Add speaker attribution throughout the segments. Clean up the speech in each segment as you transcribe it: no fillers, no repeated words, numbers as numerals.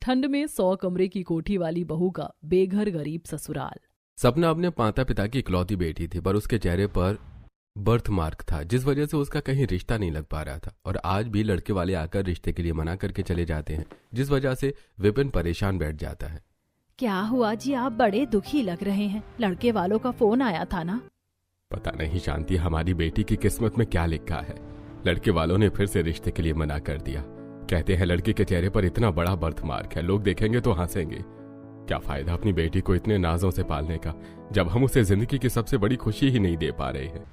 Speaker 1: ठंड में 100 कमरे की कोठी वाली बहू का बेघर गरीब ससुराल।
Speaker 2: सपना अपने माता पिता की इकलौती बेटी थी, पर उसके चेहरे पर बर्थ मार्क था, जिस वजह से उसका कहीं रिश्ता नहीं लग पा रहा था। और आज भी लड़के वाले आकर रिश्ते के लिए मना करके चले जाते हैं, जिस वजह से विपिन परेशान बैठ जाता है।
Speaker 1: क्या हुआ जी, आप बड़े दुखी लग रहे हैं। लड़के वालों का फोन आया था ना?
Speaker 2: पता नहीं शांति, हमारी बेटी की किस्मत में क्या लिखा है। लड़के वालों ने फिर से रिश्ते के लिए मना कर दिया। कहते हैं लड़की के चेहरे पर इतना बड़ा बर्थ मार्क है, लोग देखेंगे तो हंसेंगे। क्या फायदा अपनी बेटी को इतने नाजों से पालने का, जब हम उसे जिंदगी की सबसे बड़ी खुशी ही नहीं दे पा रहे हैं।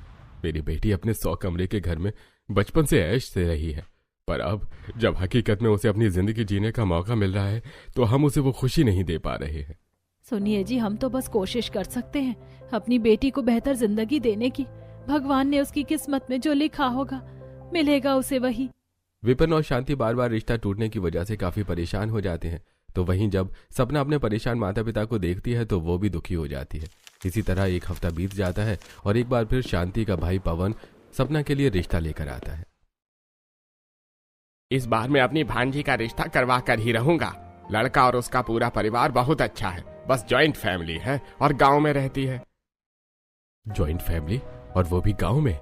Speaker 2: मेरी बेटी अपने 100 कमरे के घर में बचपन से ऐश से रही है, पर अब जब हकीकत में उसे अपनी जिंदगी जीने का मौका मिल रहा है तो हम उसे वो खुशी नहीं दे पा रहे हैं।
Speaker 1: सुनिए जी, हम तो बस कोशिश कर सकते हैं अपनी बेटी को बेहतर जिंदगी देने की। भगवान ने उसकी किस्मत में जो लिखा होगा मिलेगा उसे वही।
Speaker 2: विपिन और शांति बार बार रिश्ता टूटने की वजह से काफी परेशान हो जाते हैं। तो वहीं जब सपना अपने परेशान माता पिता को देखती है तो वो भी दुखी हो जाती है। इसी तरह एक हफ्ता बीत जाता है और एक बार फिर शांति का भाई पवन सपना के लिए रिश्ता लेकर आता है।
Speaker 3: इस बार मैं अपनी भांजी का रिश्ता करवा कर ही रहूंगा। लड़का और उसका पूरा परिवार बहुत अच्छा है, बस जॉइंट फैमिली है और गांव में रहती है।
Speaker 2: जॉइंट फैमिली और वो भी गांव में?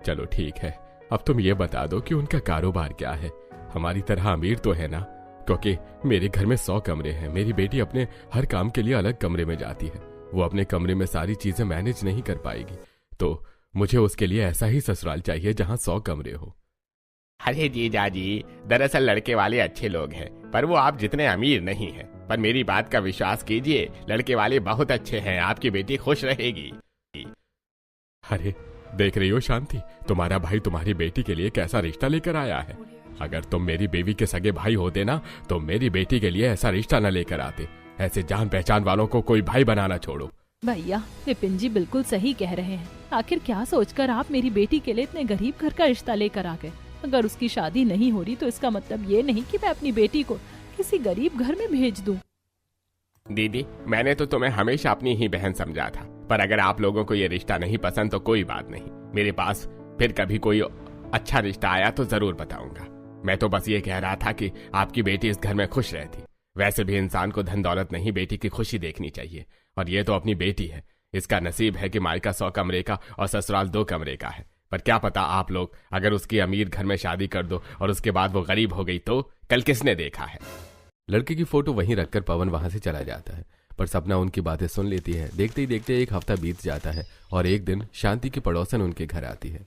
Speaker 2: चलो ठीक है, अब तुम ये बता दो कि उनका कारोबार क्या है। हमारी तरह अमीर तो है ना, क्योंकि मेरे घर में 100 कमरे हैं। मेरी बेटी अपने हर काम के लिए अलग कमरे में जाती है, वो अपने कमरे में सारी चीजें मैनेज नहीं कर पाएगी। तो मुझे उसके लिए ऐसा ही ससुराल चाहिए जहां 100 कमरे हो।
Speaker 3: अरे जीजा जी, दरअसल लड़के वाले अच्छे लोग हैं, पर वो आप जितने अमीर नहीं हैं। पर मेरी बात का विश्वास कीजिए, लड़के वाले बहुत अच्छे हैं, आपकी बेटी खुश रहेगी।
Speaker 2: अरे देख रही हो शांति, तुम्हारा भाई तुम्हारी बेटी के लिए कैसा रिश्ता लेकर आया है। अगर तुम मेरी बेबी के सगे भाई होते ना तो मेरी बेटी के लिए ऐसा रिश्ता न लेकर आते। ऐसे जान पहचान वालों को कोई भाई बनाना छोड़ो।
Speaker 1: भैया, विपिन जी बिल्कुल सही कह रहे हैं। आखिर क्या सोचकर आप मेरी बेटी के लिए इतने गरीब घर का रिश्ता लेकर आ गए। अगर उसकी शादी नहीं हो रही तो इसका मतलब ये नहीं कि मैं अपनी बेटी को किसी गरीब घर में भेज दूं।
Speaker 3: दीदी, मैंने तो तुम्हें हमेशा अपनी ही बहन समझा था, पर अगर आप लोगों को ये रिश्ता नहीं पसंद तो कोई बात नहीं। मेरे पास फिर कभी कोई अच्छा रिश्ता आया तो जरूर बताऊंगा। मैं तो बस ये कह रहा था कि आपकी बेटी इस घर में खुश रहती। वैसे भी इंसान को धन दौलत नहीं, बेटी की खुशी देखनी चाहिए। और ये तो अपनी बेटी है, इसका नसीब है कि मायका 100 कमरे का और ससुराल 2 कमरे का है। पर क्या पता आप लोग अगर उसकी अमीर घर में शादी कर दो और उसके बाद वो गरीब हो गई तो कल किसने देखा है।
Speaker 2: लड़के की फोटो वहीं रखकर पवन वहां से चला जाता है, पर सपना उनकी बातें सुन लेती है। देखते ही देखते एक हफ्ता बीत जाता है और एक दिन शांति की पड़ोसन उनके घर आती है।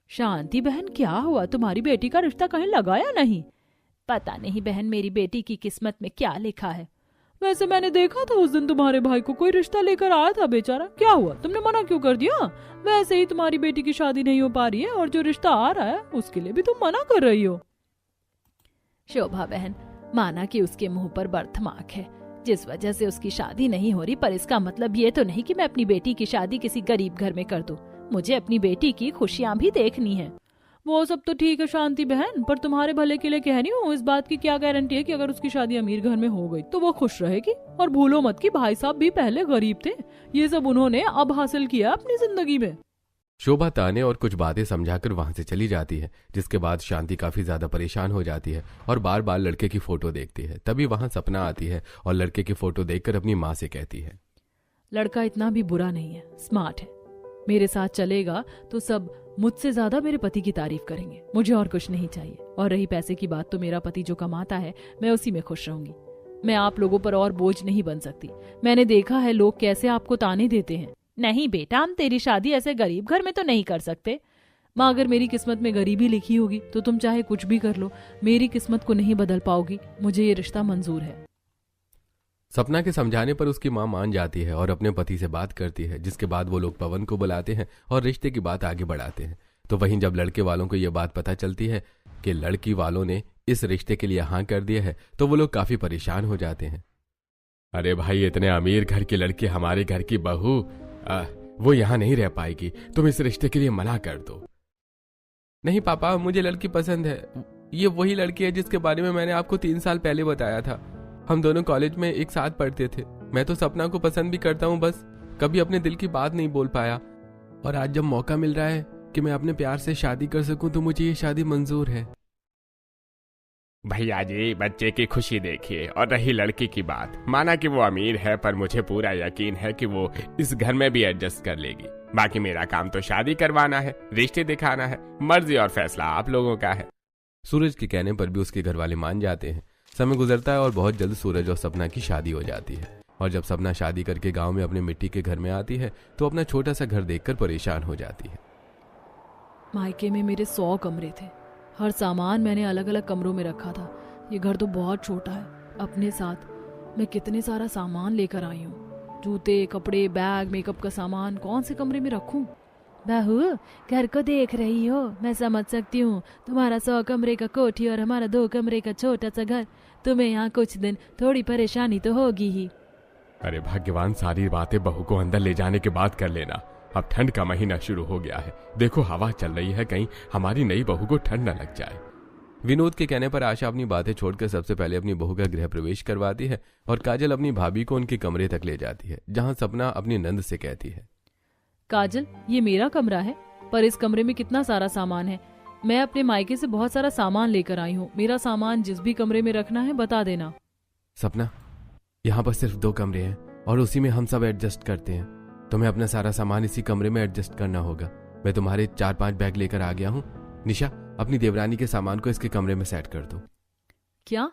Speaker 1: शांति बहन, क्या हुआ? तुम्हारी बेटी का रिश्ता कहीं लगाया नहीं? पता नहीं बहन, मेरी बेटी की किस्मत में क्या लिखा है। वैसे मैंने देखा था उस दिन तुम्हारे भाई को कोई रिश्ता लेकर आया था। बेचारा, क्या हुआ? तुमने मना क्यों कर दिया? वैसे ही तुम्हारी बेटी की शादी नहीं हो पा रही है और जो रिश्ता आ रहा है उसके लिए भी तुम मना कर रही हो। शोभा बहन, माना कि उसके मुंह पर बर्थमार्क है जिस वजह से उसकी शादी नहीं हो रही, पर इसका मतलब ये तो नहीं कि मैं अपनी बेटी की शादी किसी गरीब घर में कर दूं। मुझे अपनी बेटी की खुशियां भी देखनी है। वो सब तो ठीक है शांति बहन, पर तुम्हारे भले के लिए कह रही हूँ, इस बात की क्या गारंटी है कि अगर उसकी शादी अमीर घर में हो गई तो वो खुश रहेगी। और भूलो मत कि भाई साहब भी पहले गरीब थे, ये सब उन्होंने अब हासिल किया अपनी जिंदगी में।
Speaker 2: शोभा ताने और कुछ बातें समझाकर वहां से चली जाती है, जिसके बाद शांति काफी ज्यादा परेशान हो जाती है और बार बार लड़के की फोटो देखती है। तभी वहां सपना आती है और लड़के की फोटो देखकर अपनी माँ से कहती है,
Speaker 1: लड़का इतना भी बुरा नहीं है, स्मार्ट है। मेरे साथ चलेगा तो सब मुझसे ज्यादा मेरे पति की तारीफ करेंगे। मुझे और कुछ नहीं चाहिए। और रही पैसे की बात, तो मेरा पति जो कमाता है मैं उसी में खुश रहूंगी। मैं आप लोगों पर और बोझ नहीं बन सकती। मैंने देखा है लोग कैसे आपको ताने देते हैं। नहीं बेटा, हम तेरी शादी ऐसे गरीब घर में तो नहीं कर सकते। माँ, अगर मेरी किस्मत में गरीबी लिखी होगी तो तुम चाहे कुछ भी कर लो, मेरी किस्मत को नहीं बदल पाओगी। मुझे ये रिश्ता मंजूर है।
Speaker 2: सपना के समझाने पर उसकी मां मान जाती है और अपने पति से बात करती है, जिसके बाद वो लोग पवन को बुलाते हैं और रिश्ते की बात आगे बढ़ाते हैं। तो वहीं जब लड़के वालों को ये बात पता चलती है कि लड़की वालों ने इस रिश्ते के लिए हाँ कर दिया है तो वो लोग काफी परेशान हो जाते हैं। अरे भाई, इतने अमीर घर की लड़की हमारे घर की बहू, वो यहाँ नहीं रह पाएगी। तुम इस रिश्ते के लिए मना कर दो। नहीं पापा, मुझे लड़की पसंद है। ये वही लड़की है जिसके बारे में मैंने आपको 3 साल पहले बताया था। हम दोनों कॉलेज में एक साथ पढ़ते थे। मैं तो सपना को पसंद भी करता हूँ, बस कभी अपने दिल की बात नहीं बोल पाया। और आज जब मौका मिल रहा है कि मैं अपने प्यार से शादी कर सकूं तो मुझे ये शादी मंजूर है।
Speaker 3: भैया जी, बच्चे की खुशी देखिए। और रही लड़की की बात, माना कि वो अमीर है, पर मुझे पूरा यकीन है कि वो इस घर में भी एडजस्ट कर लेगी। बाकी मेरा काम तो शादी करवाना है, रिश्ते दिखाना है। मर्जी और फैसला आप लोगों का है।
Speaker 2: सूरज के कहने पर भी उसके घर वाले मान जाते हैं। समय गुजरता है और बहुत जल्द सूरज और सपना की शादी हो जाती है। और जब सपना शादी करके गांव में अपने मिट्टी के घर में आती है तो अपना छोटा सा घर देखकर परेशान हो जाती है।
Speaker 1: मायके में मेरे 100 कमरे थे। हर सामान मैंने अलग अलग कमरों में रखा था। ये घर तो बहुत छोटा है। अपने साथ मैं कितने सारा सामान लेकर आई हूँ। जूते, कपड़े, बैग, मेकअप का सामान कौन से कमरे में रखूं? बहू, घर को देख रही हो, मैं समझ सकती हूँ। तुम्हारा 100 कमरे का कोठी और हमारा 2 कमरे का छोटा सा घर। तुम्हें यहाँ कुछ दिन थोड़ी परेशानी तो होगी ही।
Speaker 3: अरे भाग्यवान, सारी बातें बहू को अंदर ले जाने के बाद कर लेना। अब ठंड का महीना शुरू हो गया है। देखो हवा चल रही है, कहीं हमारी नई बहू को ठंड न लग जाए।
Speaker 2: विनोद के कहने पर आशा अपनी बातें छोड़कर सबसे पहले अपनी बहू का गृह प्रवेश करवाती है और काजल अपनी भाभी को उनके कमरे तक ले जाती है, जहां सपना अपनी नंद से कहती है,
Speaker 1: काजल, ये मेरा कमरा है, पर इस कमरे में कितना सारा सामान है। मैं अपने मायके से बहुत सारा सामान लेकर आई हूँ। मेरा सामान जिस भी कमरे में रखना है बता देना।
Speaker 2: सपना, यहाँ पर सिर्फ 2 कमरे हैं और उसी में हम सब एडजस्ट करते हैं। तुम्हें अपना सारा सामान इसी कमरे में एडजस्ट करना होगा। मैं तुम्हारे 4-5 बैग लेकर आ गया हूँ। निशा, अपनी देवरानी के सामान को इसके कमरे में सेट कर दो।
Speaker 1: क्या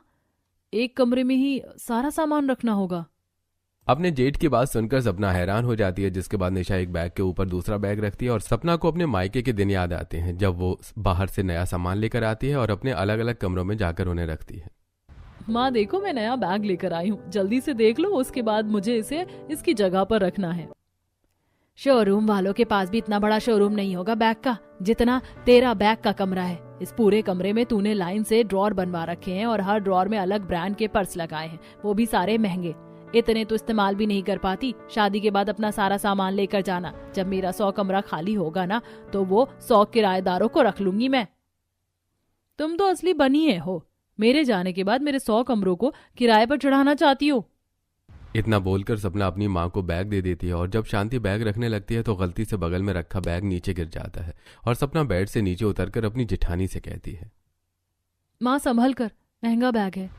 Speaker 1: एक कमरे में ही सारा सामान रखना होगा?
Speaker 2: अपने जेठ की बात सुनकर सपना हैरान हो जाती है, जिसके बाद निशा एक बैग के ऊपर दूसरा बैग रखती है और सपना को अपने मायके के दिन याद आते हैं जब वो बाहर से नया सामान लेकर आती है और अपने अलग अलग कमरों में जाकर उन्हें रखती है।
Speaker 1: माँ देखो, मैं नया बैग लेकर आई हूँ, जल्दी से देख लो, उसके बाद मुझे इसे इसकी जगह पर रखना है। शोरूम वालों के पास भी इतना बड़ा शोरूम नहीं होगा बैग का, जितना तेरा बैग का कमरा है। इस पूरे कमरे में तूने लाइन से ड्रॉर बनवा रखे हैं और हर ड्रॉर में अलग ब्रांड के पर्स लगाए हैं, वो भी सारे महंगे। इतने तो इस्तेमाल भी नहीं कर पाती। शादी के बाद अपना सारा सामान लेकर जाना। जब मेरा 100 कमरा खाली होगा ना, तो वो 100 किराएदारों को रख लूंगी मैं। तुम तो असली बनिए हो। मेरे जाने के बाद मेरे 100 कमरों को किराए पर चढ़ाना चाहती हो।
Speaker 2: इतना बोलकर सपना अपनी माँ को बैग दे देती है और जब शांति बैग रखने लगती है तो गलती से बगल में रखा बैग नीचे गिर जाता है और सपना बेड से नीचे उतरकर अपनी जेठानी से कहती है,
Speaker 1: माँ संभल कर, महंगा बैग है।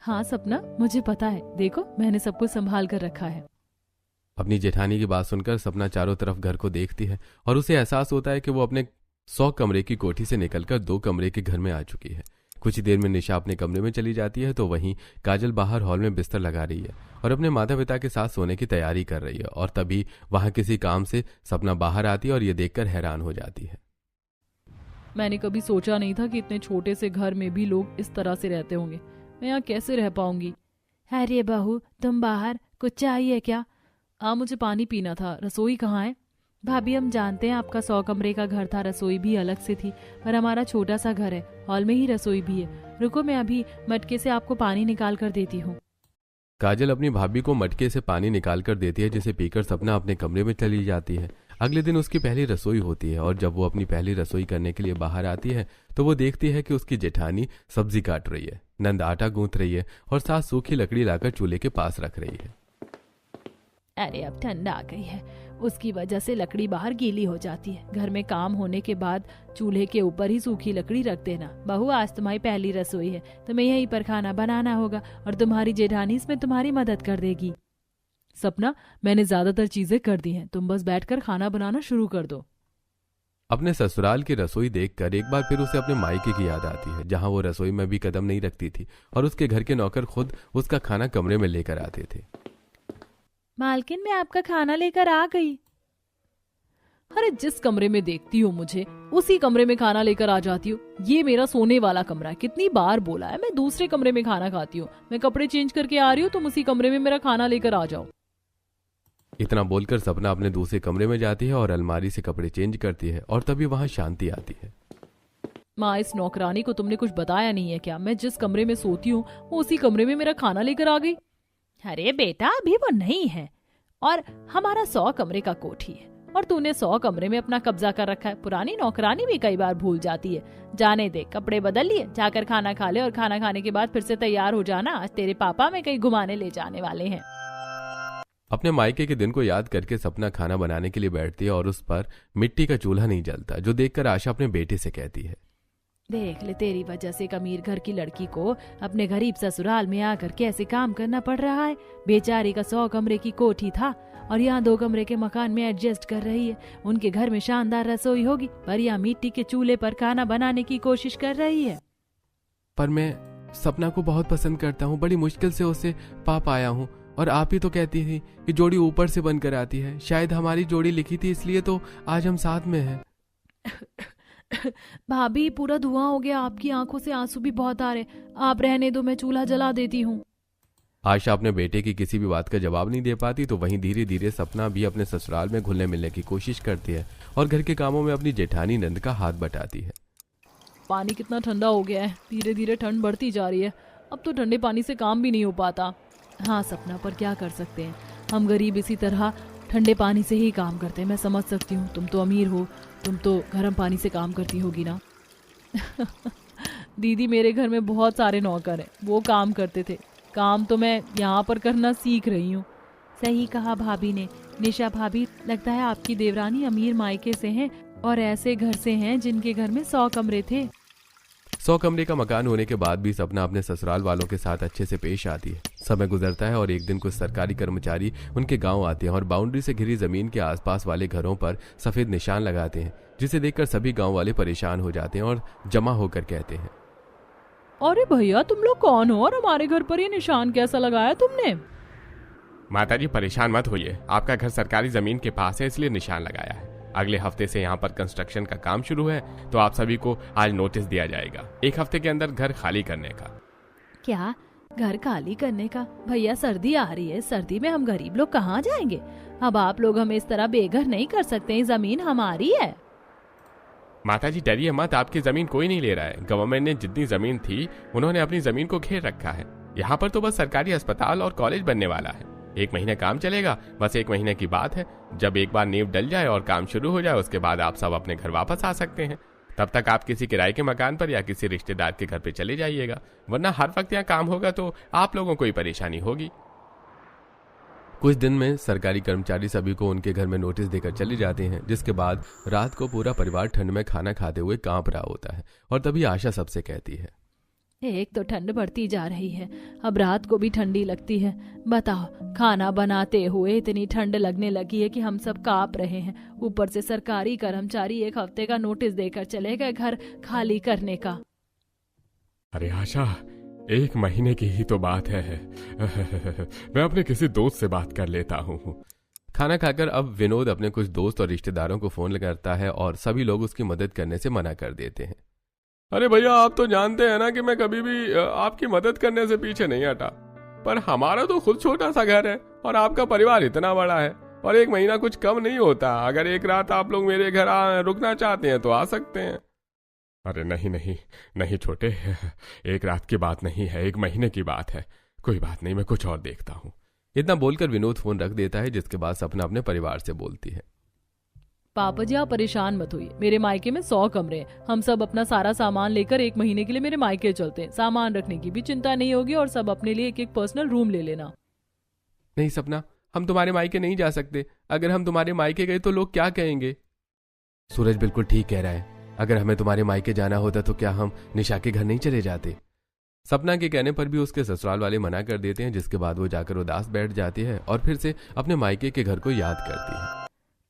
Speaker 1: हाँ सपना, मुझे पता है, देखो मैंने सब कुछ संभाल कर रखा है।
Speaker 2: अपनी जेठानी की बात सुनकर सपना चारों तरफ घर को देखती है और उसे एहसास होता है कि वो अपने 100 कमरे की कोठी से निकलकर 2 कमरे के घर में आ चुकी है। कुछ ही देर में निशा अपने कमरे में चली जाती है तो वहीं काजल बाहर हॉल में बिस्तर लगा रही है और अपने माता पिता के साथ सोने की तैयारी कर रही है। और तभी वहां किसी काम से सपना बाहर आती है और ये देखकर हैरान हो जाती है।
Speaker 1: मैंने कभी सोचा नहीं था कि इतने छोटे से घर में भी लोग इस तरह से रहते होंगे। मैं यहाँ कैसे रह पाऊंगी? अरे बहू, तुम बाहर, कुछ चाहिए क्या? मुझे पानी पीना था। रसोई कहाँ है? भाभी, हम जानते हैं आपका 100 कमरे का घर था, रसोई भी अलग से थी, पर हमारा छोटा सा घर है, हॉल में ही रसोई भी है। रुको, मैं अभी मटके से आपको पानी निकाल कर देती हूँ।
Speaker 2: काजल अपनी भाभी को मटके से पानी निकाल कर देती है, जिसे पीकर सपना अपने कमरे में चली जाती है। अगले दिन उसकी पहली रसोई होती है और जब वो अपनी पहली रसोई करने के लिए बाहर आती है तो वो देखती है कि उसकी जेठानी सब्जी काट रही है, नंद आटा गूंथ रही है और सास सूखी लकड़ी लाकर चूल्हे के पास रख रही है।
Speaker 1: अरे अब ठंड आ गई है, उसकी वजह से लकड़ी बाहर गीली हो जाती है। घर में काम होने के बाद चूल्हे के ऊपर ही सूखी लकड़ी रख देना। बहू, आज तुम्हारी पहली रसोई है, तुम्हें यहीं पर खाना बनाना होगा और तुम्हारी जेठानी इसमें तुम्हारी मदद कर देगी। सपना, मैंने ज्यादातर चीजें कर दी हैं, तुम बस बैठकर खाना बनाना शुरू कर दो।
Speaker 2: अपने ससुराल की रसोई देखकर एक बार फिर उसे अपने मायके की याद आती है, जहां वो रसोई में भी कदम नहीं रखती थी और उसके घर के नौकर खुद उसका खाना कमरे में लेकर आते थे।
Speaker 1: मालकिन, मैं आपका खाना लेकर आ गई। अरे जिस कमरे में देखती हो मुझे, उसी कमरे में खाना लेकर आ जाती हो। ये मेरा सोने वाला कमरा है, कितनी बार बोला है, मैं दूसरे कमरे में खाना खाती हूँ। मैं कपड़े चेंज करके आ रही हूँ, तुम उसी कमरे में मेरा खाना लेकर आ जाओ।
Speaker 2: इतना बोलकर सपना अपने दूसरे कमरे में जाती है और अलमारी से कपड़े चेंज करती है और तभी वहां शांति आती है।
Speaker 1: माँ, इस नौकरानी को तुमने कुछ बताया नहीं है क्या? मैं जिस कमरे में सोती हूँ वो उसी कमरे में मेरा खाना लेकर आ गई। अरे बेटा, अभी वो नहीं है और हमारा 100 कमरे का कोठी है और तूने 100 कमरे में अपना कब्जा कर रखा है। पुरानी नौकरानी भी कई बार भूल जाती है। जाने दे, कपड़े बदल लिए, जाकर खाना खा ले और खाना खाने के बाद फिर से तैयार हो जाना। आज तेरे पापा में कहीं घुमाने ले जाने वाले हैं।
Speaker 2: अपने मायके के दिन को याद करके सपना खाना बनाने के लिए बैठती है और उस पर मिट्टी का चूल्हा नहीं जलता, जो देखकर आशा अपने बेटे से कहती है,
Speaker 1: देख ले, तेरी वजह से एक अमीर घर की लड़की को अपने गरीब ससुराल में आकर कैसे काम करना पड़ रहा है। बेचारी का 100 कमरे की कोठी था और यहाँ 2 कमरे के मकान में एडजस्ट कर रही है। उनके घर में शानदार रसोई होगी पर यहाँ मिट्टी के चूल्हे पर खाना बनाने की कोशिश कर रही है।
Speaker 2: पर मैं सपना को बहुत पसंद करता हूँ, बड़ी मुश्किल से उसे पा पाया हूँ। और आप ही तो कहती थी कि जोड़ी ऊपर से बनकर आती है। शायद हमारी जोड़ी लिखी थी, इसलिए तो आज हम साथ में हैं।
Speaker 1: भाभी, पूरा धुआं हो गया, आपकी आंखों से आंसू भी बहुत आ रहे। आप रहने दो, मैं चूल्हा जला देती हूँ।
Speaker 2: आशा अपने बेटे की किसी भी बात का जवाब नहीं दे पाती, तो वहीं धीरे धीरे सपना भी अपने ससुराल में घुलने मिलने की कोशिश करती है और घर के कामों में अपनी जेठानी नंद का हाथ बटाती है।
Speaker 1: पानी कितना ठंडा हो गया है, धीरे धीरे ठंड बढ़ती जा रही है। अब तो ठंडे पानी से काम भी नहीं हो पाता। हाँ सपना, पर क्या कर सकते हैं, हम गरीब इसी तरह ठंडे पानी से ही काम करते हैं। मैं समझ सकती हूँ, तुम तो अमीर हो, तुम तो गर्म पानी से काम करती होगी ना। दीदी, मेरे घर में बहुत सारे नौकर हैं, वो काम करते थे। काम तो मैं यहाँ पर करना सीख रही हूँ। सही कहा भाभी ने। निशा भाभी, लगता है आपकी देवरानी अमीर मायके से हैं और ऐसे घर से हैं जिनके घर में 100 कमरे थे।
Speaker 2: 100 कमरे का मकान होने के बाद भी सपना अपने ससुराल वालों के साथ अच्छे से पेश आती है। समय गुजरता है और एक दिन कुछ सरकारी कर्मचारी उनके गांव आते हैं और बाउंड्री से घिरी जमीन के आसपास वाले घरों पर सफेद निशान लगाते हैं, जिसे देखकर सभी गांव वाले परेशान हो जाते हैं और जमा होकर कहते हैं,
Speaker 1: अरे भैया, तुम लोग कौन हो और हमारे घर पर ये निशान कैसा लगाया तुमने?
Speaker 3: माताजी, परेशान मत होइए, आपका घर सरकारी जमीन के पास है इसलिए निशान लगाया है। अगले हफ्ते से यहाँ पर कंस्ट्रक्शन का काम शुरू है, तो आप सभी को आज नोटिस दिया जाएगा, 1 हफ्ते के अंदर घर खाली करने का।
Speaker 1: क्या घर खाली करने का? भैया, सर्दी आ रही है, सर्दी में हम गरीब लोग कहाँ जाएंगे? अब आप लोग हमें इस तरह बेघर नहीं कर सकते, जमीन हमारी है।
Speaker 3: माताजी डरिए मत, आपकी जमीन कोई नहीं ले रहा है। गवर्नमेंट ने जितनी जमीन थी उन्होंने अपनी जमीन को घेर रखा है। यहाँ पर तो बस सरकारी अस्पताल और कॉलेज बनने वाला है। 1 महीने काम चलेगा, बस 1 महीने की बात है। जब एक बार नींव डल जाए और काम शुरू हो जाए, उसके बाद आप सब अपने घर वापस आ सकते हैं। तब तक आप किसी किराए के मकान पर या किसी रिश्तेदार के घर पे चले जाइएगा, वरना हर वक्त यहाँ काम होगा तो आप लोगों को ही परेशानी होगी।
Speaker 2: कुछ दिन में सरकारी कर्मचारी सभी को उनके घर में नोटिस देकर चले जाते हैं, जिसके बाद रात को पूरा परिवार ठंड में खाना खाते हुए कांप रहा होता है। और तभी आशा सबसे कहती है,
Speaker 1: एक तो ठंड बढ़ती जा रही है, अब रात को भी ठंडी लगती है। बताओ, खाना बनाते हुए इतनी ठंड लगने लगी है कि हम सब कांप रहे हैं। ऊपर से सरकारी कर्मचारी 1 हफ्ते का नोटिस देकर चले गए घर खाली करने का।
Speaker 3: अरे आशा, 1 महीने की ही तो बात है। मैं अपने किसी दोस्त से बात कर लेता हूँ।
Speaker 2: खाना खाकर अब विनोद अपने कुछ दोस्त और रिश्तेदारों को फोन करता है और सभी लोग उसकी मदद करने से मना कर देते हैं।
Speaker 3: अरे भैया, आप तो जानते हैं ना कि मैं कभी भी आपकी मदद करने से पीछे नहीं हटा, पर हमारा तो खुद छोटा सा घर है और आपका परिवार इतना बड़ा है, और 1 महीना कुछ कम नहीं होता। अगर 1 रात आप लोग मेरे घर रुकना चाहते हैं तो आ सकते हैं। अरे नहीं नहीं नहीं छोटे, 1 रात की बात नहीं है, 1 महीने की बात है। कोई बात नहीं, मैं कुछ और देखता हूँ।
Speaker 2: इतना बोलकर विनोद फोन रख देता है, जिसके बाद सपना अपने परिवार से बोलती है,
Speaker 1: पापा जी, आप परेशान मत होइए, मेरे मायके में 100 कमरे हैं। हम सब अपना सारा सामान लेकर 1 महीने के लिए मेरे मायके चलते हैं। सामान रखने की भी चिंता नहीं होगी और सब अपने लिए एक पर्सनल रूम ले लेना।
Speaker 2: नहीं सपना, हम तुम्हारे मायके नहीं जा सकते। अगर हम तुम्हारे मायके गए तो लोग क्या कहेंगे? सूरज बिल्कुल ठीक कह रहा है, अगर हमें तुम्हारे मायके जाना होता तो क्या हम निशा के घर नहीं चले जाते? सपना के कहने पर भी उसके ससुराल वाले मना कर देते हैं, जिसके बाद वो जाकर उदास बैठ जाती है और फिर से अपने मायके के घर को याद करती है।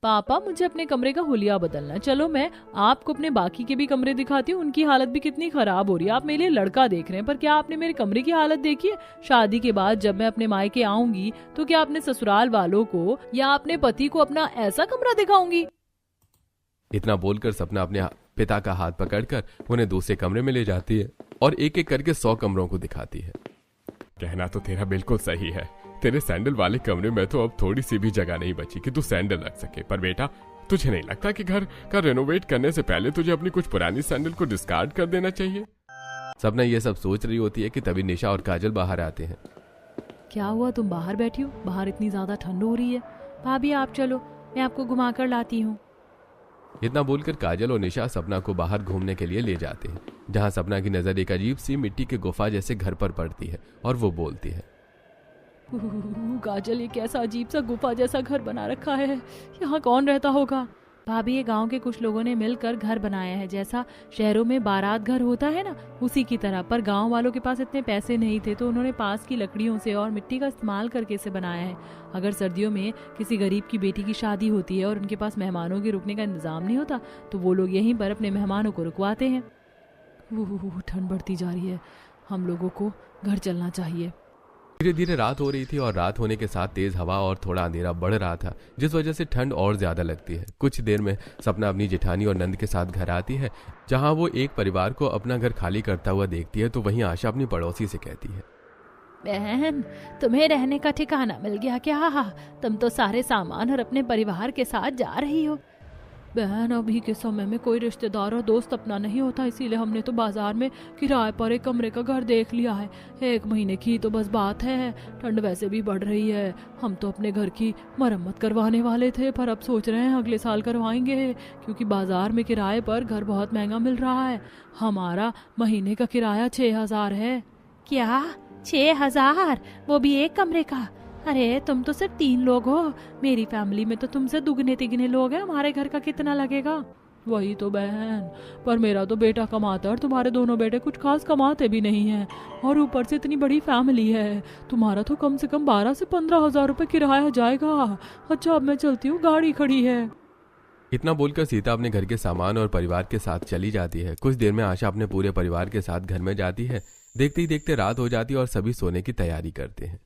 Speaker 1: पापा, मुझे अपने कमरे का हुलिया बदलना। चलो मैं आपको अपने बाकी के भी कमरे दिखाती हूँ, उनकी हालत भी कितनी खराब हो रही है। आप मेरे लिए लड़का देख रहे हैं, पर क्या आपने मेरे कमरे की हालत देखी है? शादी के बाद जब मैं अपने मायके आऊंगी तो क्या अपने ससुराल वालों को या अपने पति को अपना ऐसा कमरा दिखाऊंगी?
Speaker 2: इतना बोलकर सपना अपने पिता का हाथ पकड़कर उन्हें दूसरे कमरे में ले जाती है और एक एक करके 100 कमरों को दिखाती है।
Speaker 3: कहना तो तेरा बिल्कुल सही है, तेरे सैंडल वाले कमरे में तो अब थोड़ी सी भी जगह नहीं बची कि तू सैंडल रख सके। पर बेटा, तुझे नहीं लगता कि घर का रेनोवेट करने से पहले तुझे अपनी कुछ पुरानी सैंडल को डिस्कार्ड कर देना चाहिए?
Speaker 2: सपना ये सब सोच रही होती है कि तभी निशा और काजल बाहर आते हैं।
Speaker 1: क्या हुआ, तुम बाहर बैठी हो? बाहर इतनी ज्यादा ठंड हो रही है। भाभी आप चलो, मैं आपको घुमा कर लाती हूँ।
Speaker 2: इतना बोलकर काजल और निशा सपना को बाहर घूमने के लिए ले जाते हैं, जहाँ सपना की नजर एक अजीब सी मिट्टी के गुफा जैसे घर पर पड़ती है और वो बोलती है,
Speaker 1: काजल, ये कैसा अजीब सा गुफा जैसा घर बना रखा है, यहाँ कौन रहता होगा? भाभी, ये गांव के कुछ लोगों ने मिलकर घर बनाया है, जैसा शहरों में बारात घर होता है ना, उसी की तरह। पर गांव वालों के पास इतने पैसे नहीं थे, तो उन्होंने पास की लकड़ियों से और मिट्टी का इस्तेमाल करके इसे बनाया है। अगर सर्दियों में किसी गरीब की बेटी की शादी होती है और उनके पास मेहमानों के रुकने का इंतजाम नहीं होता, तो वो लोग यहीं पर अपने मेहमानों को रुकवाते हैं। ठंड बढ़ती जा रही है, हम लोगों को घर चलना चाहिए।
Speaker 2: धीरे धीरे रात हो रही थी और रात होने के साथ तेज हवा और थोड़ा अंधेरा बढ़ रहा था, जिस वजह से ठंड और ज्यादा लगती है। कुछ देर में सपना अपनी जेठानी और नंद के साथ घर आती है, जहां वो एक परिवार को अपना घर खाली करता हुआ देखती है। तो वहीं आशा अपनी पड़ोसी से कहती है,
Speaker 1: बहन, तुम्हें रहने का ठिकाना मिल गया क्या? तुम तो सारे सामान और अपने परिवार के साथ जा रही हो। बहन, अभी के समय में कोई रिश्तेदार और दोस्त अपना नहीं होता, इसीलिए हमने तो बाजार में किराए पर एक कमरे का घर देख लिया है। 1 महीने की तो बस बात है, ठंड वैसे भी बढ़ रही है। हम तो अपने घर की मरम्मत करवाने वाले थे, पर अब सोच रहे हैं अगले साल करवाएंगे, क्योंकि बाजार में किराए पर घर बहुत महंगा मिल रहा है। हमारा महीने का किराया 6,000 है। क्या 6,000? वो भी एक कमरे का? अरे तुम तो सिर्फ 3 लोग हो, मेरी फैमिली में तो तुमसे दुगने तिगने लोग हैं। हमारे घर का कितना लगेगा? वही तो बहन, पर मेरा तो बेटा कमाता है और तुम्हारे दोनों बेटे कुछ खास कमाते भी नहीं हैं, और ऊपर से इतनी बड़ी फैमिली है। तुम्हारा तो कम से कम 12 से 15,000 रुपए किराया जाएगा। अच्छा, अब मैं चलती हूँ, गाड़ी खड़ी है।
Speaker 2: इतना बोलकर सीता अपने घर के सामान और परिवार के साथ चली जाती है। कुछ देर में आशा अपने पूरे परिवार के साथ घर में जाती है। देखते ही देखते रात हो जाती है और सभी सोने की तैयारी करते हैं।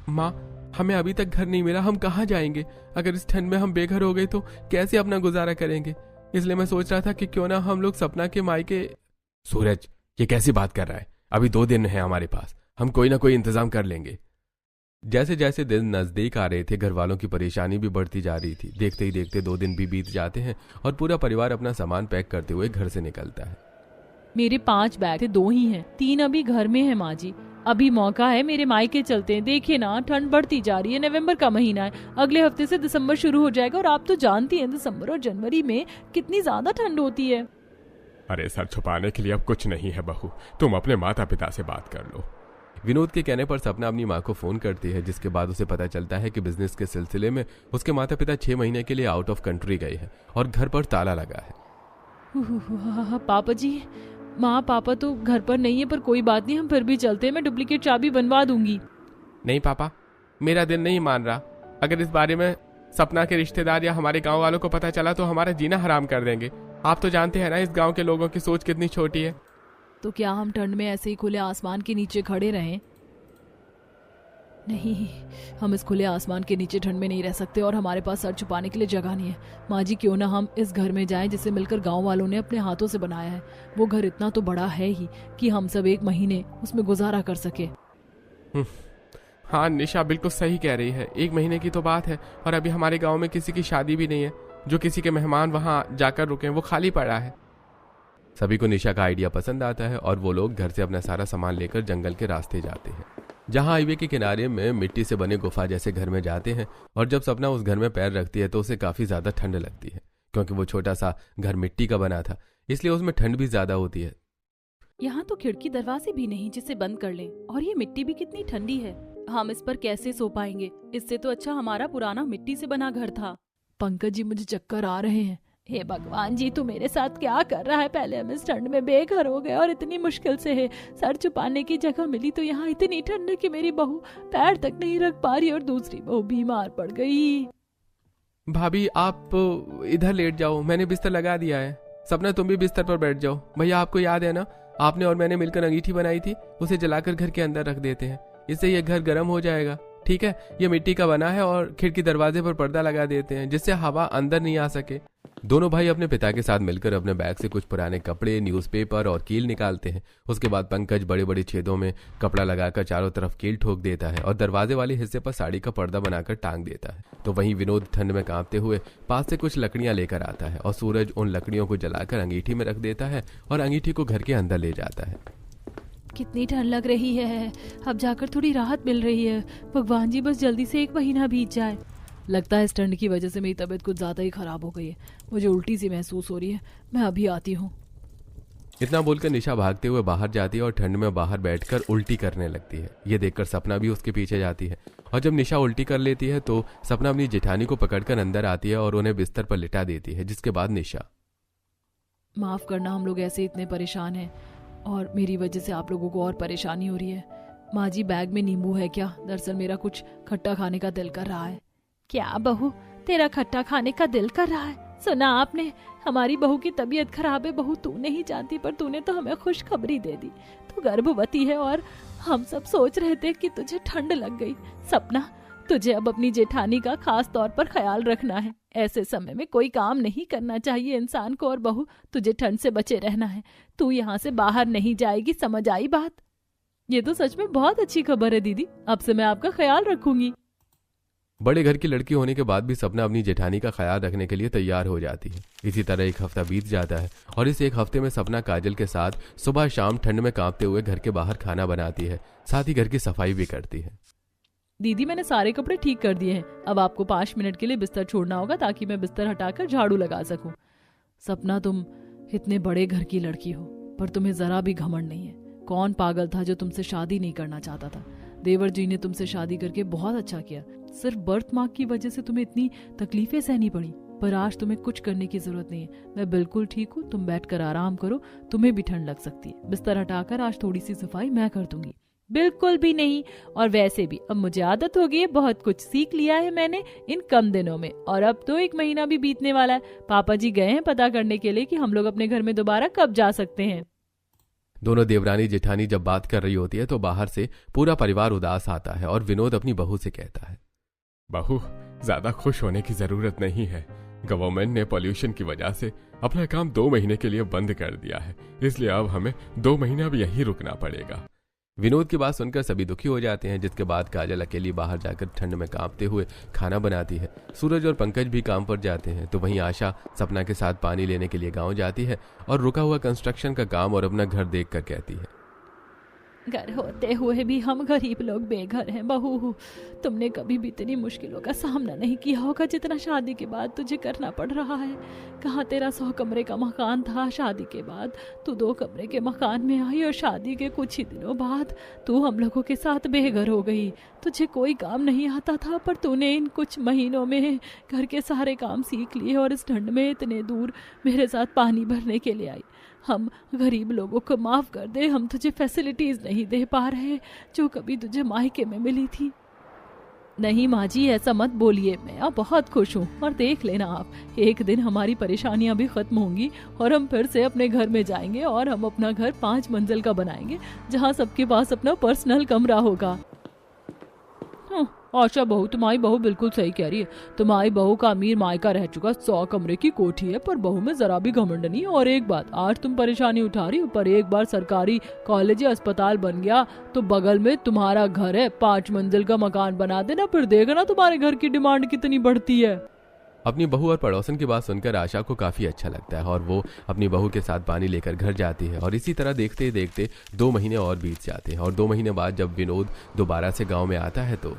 Speaker 2: माँ, हमें अभी तक घर नहीं मिला, हम कहाँ जाएंगे? अगर इस ठंड में हम बेघर हो गए तो कैसे अपना गुजारा करेंगे? इसलिए मैं सोच रहा था कि क्यों ना हम लोग सपना के मायके। सूरज, ये कैसी बात कर रहा है? अभी 2 दिन है हमारे पास, हम कोई ना कोई इंतजाम कर लेंगे। जैसे जैसे दिन नजदीक आ रहे थे, घर वालों की परेशानी भी बढ़ती जा रही थी। देखते ही देखते 2 दिन भी बीत जाते हैं और पूरा परिवार अपना सामान पैक करते हुए घर से निकलता है।
Speaker 1: मेरे 5 बैग थे, 2 ही हैं, 3 अभी घर में है। माँ जी, अभी मौका है, मेरे मायके चलते हैं। देखिए ना, ठंड बढ़ती जा रही है, नवंबर का महीना है, अगले हफ्ते से दिसंबर शुरू हो जाएगा, और आप तो जानती हैं दिसंबर और जनवरी में कितनी ज्यादा ठंड होती है।
Speaker 3: अरे सर छुपाने के लिए अब कुछ नहीं है बहू, तुम अपने माता पिता से बात कर लो।
Speaker 2: विनोद के कहने पर सपना अपनी माँ को फोन करती है, जिसके बाद उसे पता चलता है कि बिजनेस के सिलसिले में उसके माता पिता 6 महीने के लिए आउट ऑफ कंट्री गए हैं और घर पर ताला लगा है।
Speaker 1: पापा जी, माँ पापा तो घर पर नहीं है, पर कोई बात नहीं, हम फिर भी चलते हैं। मैं डुप्लीकेट चाबी बनवा दूंगी।
Speaker 3: नहीं पापा, मेरा दिल नहीं मान रहा। अगर इस बारे में सपना के रिश्तेदार या हमारे गांव वालों को पता चला तो हमारा जीना हराम कर देंगे। आप तो जानते हैं ना इस गांव के लोगों की सोच कितनी छोटी है।
Speaker 1: तो क्या हम ठंड में ऐसे ही खुले आसमान के नीचे खड़े रहें? नहीं, हम इस खुले आसमान के नीचे ठंड में नहीं रह सकते, और हमारे पास सर छुपाने के लिए जगह नहीं है। माँ जी, क्यों ना हम इस घर में जाएं जिसे मिलकर गांव वालों ने अपने हाथों से बनाया है। वो घर इतना तो बड़ा है ही कि हम सब 1 महीने उसमें गुजारा कर सके।
Speaker 3: हाँ, निशा बिल्कुल सही कह रही है। 1 महीने की तो बात है, और अभी हमारे गाँव में किसी की शादी भी नहीं है। जो किसी के मेहमान वहाँ जाकर रुके, वो खाली पड़ा है।
Speaker 2: सभी को निशा का आइडिया पसंद आता है और वो लोग घर से अपना सारा सामान लेकर जंगल के रास्ते जाते हैं, जहां हाईवे के किनारे में मिट्टी से बने गुफा जैसे घर में जाते हैं। और जब सपना उस घर में पैर रखती है तो उसे काफी ज्यादा ठंड लगती है, क्योंकि वो छोटा सा घर मिट्टी का बना था, इसलिए उसमें ठंड भी ज्यादा होती है।
Speaker 1: यहाँ तो खिड़की दरवाजे भी नहीं जिसे बंद कर लें, और ये मिट्टी भी कितनी ठंडी है। हम इस पर कैसे सो पाएंगे? इससे तो अच्छा हमारा पुराना मिट्टी से बना घर था। पंकज जी, मुझे चक्कर आ रहे हैं। हे भगवान जी, तू मेरे साथ क्या कर रहा है? पहले हम इस ठंड में बेघर हो गए और इतनी मुश्किल से है सर छुपाने की जगह मिली, तो यहाँ इतनी ठंड है कि मेरी बहू पैर तक नहीं रख पा रही और दूसरी बहू बीमार पड़ गई।
Speaker 3: भाभी, आप इधर लेट जाओ, मैंने बिस्तर लगा दिया है। सपना, तुम भी बिस्तर पर बैठ जाओ। भैया, आपको याद है ना, आपने और मैंने मिलकर अंगीठी बनाई थी, उसे जलाकर घर के अंदर रख देते हैं, इससे यह घर गर्म हो जाएगा। ठीक है, ये मिट्टी का बना है, और खिड़की दरवाजे पर पर्दा लगा देते हैं जिससे हवा अंदर नहीं आ सके।
Speaker 2: दोनों भाई अपने पिता के साथ मिलकर अपने बैग से कुछ पुराने कपड़े, न्यूज़पेपर और कील निकालते हैं। उसके बाद पंकज बड़े बड़े छेदों में कपड़ा लगाकर चारों तरफ कील ठोक देता है और दरवाजे वाले हिस्से पर साड़ी का पर्दा बनाकर टांग देता है। तो वहीं विनोद ठंड में कांपते हुए पास से कुछ लकड़ियां लेकर आता है और सूरज उन लकड़ियों को जलाकर अंगीठी में रख देता है और अंगीठी को घर के अंदर ले जाता है।
Speaker 1: कितनी ठंड लग रही है, अब जाकर थोड़ी राहत मिल रही है। भगवान जी, बस जल्दी से 1 महीना बीत जाए। लगता है इस ठंड की वजह से मेरी तबीयत कुछ ज़्यादा ही ख़राब हो गई है। मुझे उल्टी सी महसूस हो रही है। मैं अभी आती हूँ।
Speaker 2: इतना बोलकर निशा भागते हुए बाहर जाती है और ठंड में बाहर बैठकर उल्टी करने लगती है। ये देखकर सपना भी उसके पीछे जाती है और जब निशा उल्टी कर लेती है तो सपना अपनी जेठानी को पकड़कर अंदर आती है और उन्हें बिस्तर पर लिटा देती है, जिसके बाद निशा,
Speaker 1: माफ करना, हम लोग ऐसे इतने परेशान हैं और मेरी वजह से आप लोगों को और परेशानी हो रही है। माँ जी, बैग में नींबू है क्या? दरअसल मेरा कुछ खट्टा खाने का दिल कर रहा है। क्या बहू, तेरा खट्टा खाने का दिल कर रहा है? सुना आपने, हमारी बहू की तबीयत खराब है। बहू तू नहीं जानती, पर तूने तो हमें खुशखबरी दे दी। तू गर्भवती है और हम सब सोच रहे थे कि तुझे ठंड लग गई। सपना, तुझे अब अपनी जेठानी का खास तौर पर ख्याल रखना है। ऐसे समय में कोई काम नहीं करना चाहिए इंसान को। और बहू, तुझे ठंड से बचे रहना है। तू यहाँ से बाहर नहीं जाएगी, समझ आई बात? ये तो सच में बहुत अच्छी खबर है दीदी, अब से मैं आपका ख्याल रखूंगी।
Speaker 2: बड़े घर की लड़की होने के बाद भी सपना अपनी जेठानी का ख्याल रखने के लिए तैयार हो जाती है। इसी तरह एक हफ्ता बीत जाता है और इस एक हफ्ते में सपना काजल के साथ सुबह शाम ठंड में कांपते हुए घर के बाहर खाना बनाती है, साथ ही घर की सफाई भी करती है।
Speaker 1: दीदी, मैंने सारे कपड़े ठीक कर दिए हैं। अब आपको 5 मिनट के लिए बिस्तर छोड़ना होगा ताकि मैं बिस्तर हटाकर झाड़ू लगा सकूं। सपना, तुम इतने बड़े घर की लड़की हो, पर तुम्हें जरा भी घमंड नहीं है। कौन पागल था जो तुमसे शादी नहीं करना चाहता था? देवर जी ने तुमसे शादी करके बहुत अच्छा किया। सिर्फ बर्थ मार्क की वजह से तुम्हें इतनी तकलीफें सहनी पड़ी, पर आज तुम्हें कुछ करने की जरूरत नहीं है। मैं बिल्कुल ठीक हूँ, तुम बैठकर आराम करो। तुम्हें भी ठंड लग सकती है। बिस्तर हटाकर आज थोड़ी सी सफाई मैं कर दूंगी। बिल्कुल भी नहीं, और वैसे भी अब मुझे आदत हो गई है। बहुत कुछ सीख लिया है मैंने इन कम दिनों में, और अब तो 1 महीना भी बीतने वाला है। पापा जी गए हैं पता करने के लिए कि हम लोग अपने घर में दोबारा कब जा सकते हैं।
Speaker 2: दोनों देवरानी जेठानी जब बात कर रही होती है तो बाहर से पूरा परिवार उदास आता है और विनोद अपनी बहू से कहता है,
Speaker 3: बहू, ज्यादा खुश होने की जरूरत नहीं है। गवर्नमेंट ने पॉल्यूशन की वजह से अपना काम 2 महीने के लिए बंद कर दिया है, इसलिए अब हमें 2 महीना भी यहीं रुकना पड़ेगा।
Speaker 2: विनोद की बात सुनकर सभी दुखी हो जाते हैं, जिसके बाद काजल अकेली बाहर जाकर ठंड में कांपते हुए खाना बनाती है। सूरज और पंकज भी काम पर जाते हैं, तो वहीं आशा सपना के साथ पानी लेने के लिए गांव जाती है और रुका हुआ कंस्ट्रक्शन का काम और अपना घर देखकर कहती है,
Speaker 1: घर होते हुए भी हम गरीब लोग बेघर हैं। बहू, तुमने कभी भी इतनी मुश्किलों का सामना नहीं किया होगा जितना शादी के बाद तुझे करना पड़ रहा है। कहाँ तेरा 100 कमरे का मकान था, शादी के बाद तू 2 कमरे के मकान में आई और शादी के कुछ ही दिनों बाद तू हम लोगों के साथ बेघर हो गई। तुझे कोई काम नहीं आता था, पर तूने इन कुछ महीनों में घर के सारे काम सीख लिए और इस ठंड में इतने दूर मेरे साथ पानी भरने के लिए आई। हम गरीब लोगों को माफ कर दे, हम तुझे फैसिलिटीज नहीं दे पा रहे जो कभी तुझे मायके में मिली थी। नहीं माँ जी, ऐसा मत बोलिए, मैं अब बहुत खुश हूँ। और देख लेना आप, एक दिन हमारी परेशानियां भी खत्म होंगी और हम फिर से अपने घर में जाएंगे और हम अपना घर 5 मंजिल का बनाएंगे जहाँ सबके पास अपना पर्सनल कमरा होगा। आशा बहू, तुम्हारी बहू बिल्कुल सही कह रही है। तुम्हारी बहू का अमीर मायका रह चुका 100 कमरे की कोठी है, पर बहू में जरा भी घमंड नहीं। और एक बात, आज तुम परेशानी उठा रही हो, पर एक बार सरकारी कॉलेज या अस्पताल बन गया तो बगल में तुम्हारा घर है, 5 मंजिल का मकान बना देना, फिर देखना तुम्हारे घर की डिमांड कितनी बढ़ती है।
Speaker 2: अपनी बहू और पड़ोसन की बात सुनकर आशा को काफी अच्छा लगता है और वो अपनी बहू के साथ पानी लेकर घर जाती है। और इसी तरह देखते देखते 2 महीने और बीत जाते हैं और 2 महीने बाद जब विनोद दोबारा से गाँव में आता है तो,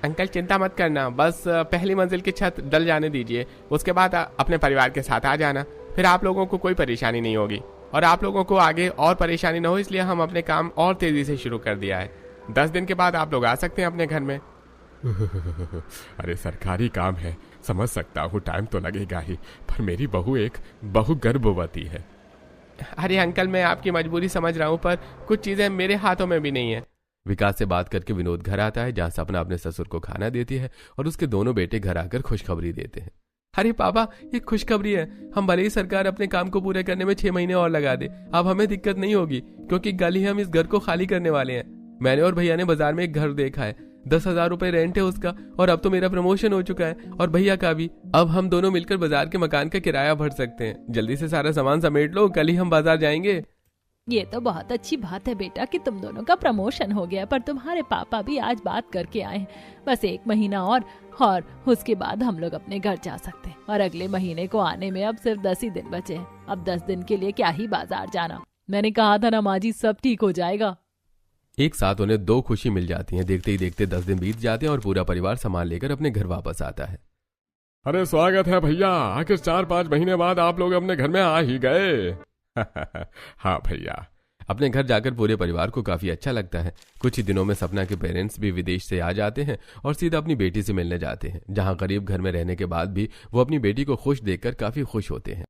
Speaker 3: अंकल चिंता मत करना, बस पहली मंजिल की छत डल जाने दीजिए, उसके बाद अपने परिवार के साथ आ जाना, फिर आप लोगों को कोई परेशानी नहीं होगी और आप लोगों को आगे और परेशानी न हो, इसलिए हम अपने काम और तेजी से शुरू कर दिया है। 10 दिन के बाद आप लोग आ सकते हैं अपने घर में। अरे सरकारी काम है, समझ सकता हूँ, टाइम तो लगेगा ही, पर मेरी बहू गर्भवती है। अरे अंकल, मैं आपकी मजबूरी समझ रहा हूँ, पर कुछ चीजें मेरे हाथों में भी नहीं है।
Speaker 2: विकास से बात करके विनोद घर आता है, जहां सपना अपने ससुर को खाना देती है और उसके दोनों बेटे घर आकर खुशखबरी देते हैं। अरे पापा, ये खुशखबरी है, हम भले ही सरकार अपने काम को पूरे करने में 6 महीने और लगा दे, अब हमें दिक्कत नहीं होगी, क्योंकि कल ही हम इस घर को खाली करने वाले हैं। मैंने और भैया ने बाजार में एक घर देखा है, 10,000 रुपए रेंट है उसका, और अब तो मेरा प्रमोशन हो चुका है और भैया का भी। अब हम दोनों मिलकर बाजार के मकान का किराया भर सकते हैं। जल्दी से सारा सामान समेट लो, कल ही हम बाजार जाएंगे।
Speaker 1: ये तो बहुत अच्छी बात है बेटा कि तुम दोनों का प्रमोशन हो गया, पर तुम्हारे पापा भी आज बात करके आए हैं। बस 1 महीना और उसके बाद हम लोग अपने घर जा सकते हैं। और अगले महीने को आने में अब सिर्फ 10 ही दिन बचे हैं। अब 10 दिन के लिए क्या ही बाजार जाना। मैंने कहा था ना माँ जी, सब ठीक हो जाएगा।
Speaker 2: एक साथ उन्हें 2 खुशी मिल जाती है। देखते ही देखते 10 दिन बीत जाते हैं और पूरा परिवार सामान लेकर अपने घर वापस आता है।
Speaker 3: अरे स्वागत है भैया, आखिर 4-5 महीने बाद आप लोग अपने घर में आ ही गए। हाँ भैया।
Speaker 2: अपने घर जाकर पूरे परिवार को काफी अच्छा लगता है। कुछ ही दिनों में सपना के पेरेंट्स भी विदेश से आ जाते हैं और सीधा अपनी बेटी से मिलने जाते हैं, जहां गरीब घर में रहने के बाद भी वो अपनी बेटी को खुश देखकर काफी खुश होते हैं।